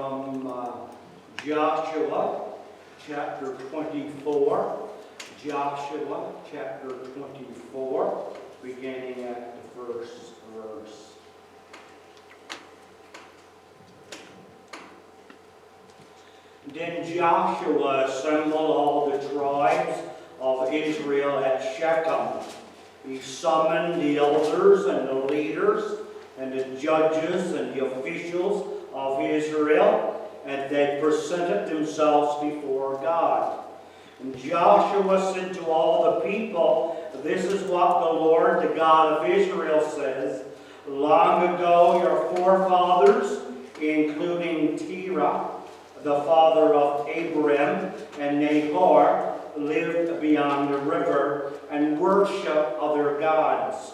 from Joshua chapter 24. Joshua chapter 24, beginning at the first verse. Then Joshua assembled all the tribes of Israel at Shechem. He summoned the elders and the leaders and the judges and the officials of Israel, and they presented themselves before God. And Joshua said to all the people, "This is what the Lord, the God of Israel, says. Long ago your forefathers, including Terah, the father of Abraham, and Nahor, lived beyond the river and worshipped other gods.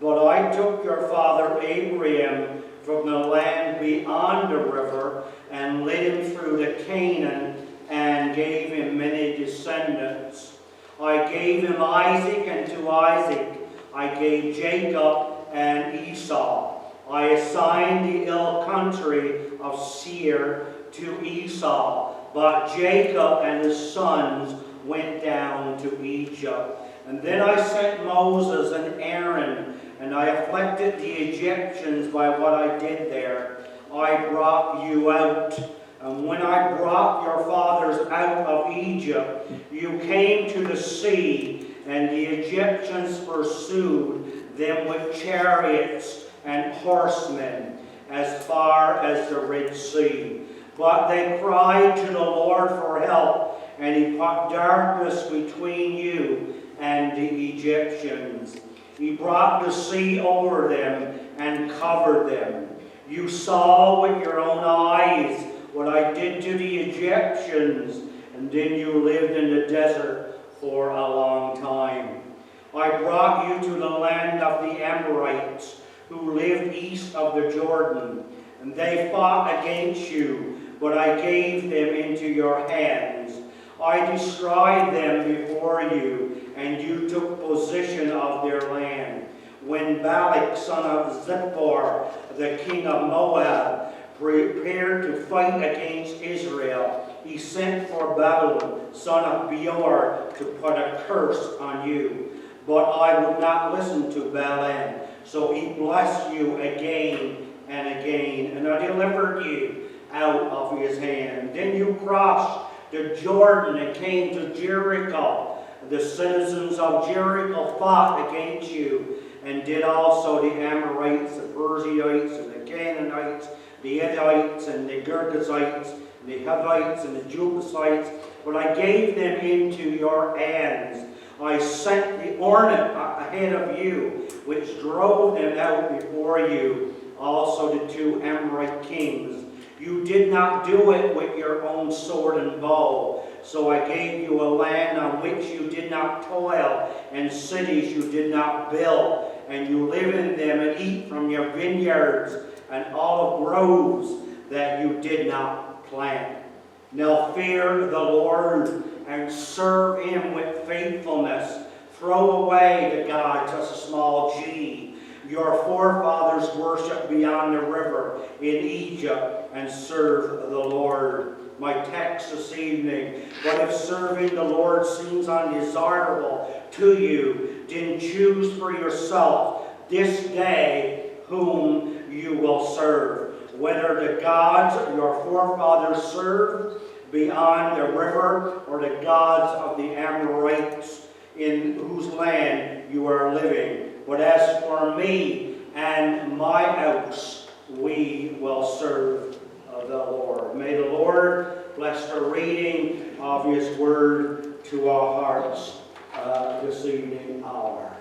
But I took your father Abraham from the land beyond the river and led him through the Canaan and gave him many descendants. I gave him Isaac, and to Isaac I gave Jacob and Esau. I assigned the hill country of Seir to Esau, but Jacob and his sons went down to Egypt. And then I sent Moses and Aaron, and I afflicted the Egyptians by what I did there. I brought you out. And when I brought your fathers out of Egypt, you came to the sea, and the Egyptians pursued them with chariots and horsemen as far as the Red Sea. But they cried to the Lord for help, and he put darkness between you and the Egyptians. He brought the sea over them and covered them. You saw with your own eyes what I did to the Egyptians, and then you lived in the desert for a long time. I brought you to the land of the Amorites, who lived east of the Jordan, and they fought against you, but I gave them into your hands. I destroyed them before you, and you took possession of their land. When Balak, son of Zippor, the king of Moab, prepared to fight against Israel, he sent for Balaam, son of Beor, to put a curse on you. But I would not listen to Balaam, so he blessed you again and again, and I delivered you out of his hand. Then you crossed the Jordan and came to Jericho. The citizens of Jericho fought against you, and did also the Amorites, the Perizzites, and the Canaanites, the Hittites, and the Girgashites, the Hivites, and the Jebusites, but I gave them into your hands. I sent the hornet ahead of you, which drove them out before you, also the two Amorite kings. You did not do it with your own sword and bow, so I gave you a land on which you did not toil, and cities you did not build, and you live in them and eat from your vineyards and olive groves that you did not plant. Now fear the Lord and serve him with faithfulness. Throw away the gods, that's a small g, your forefathers worshipped beyond the river in Egypt, and serve the Lord. My text this evening: but if serving the Lord seems undesirable to you, then choose for yourself this day whom you will serve, whether the gods your forefathers served beyond the river, or the gods of the Amorites in whose land you are living. But as for me and my house, we will serve the Lord. May the Lord bless the reading of his word to our hearts this evening hour.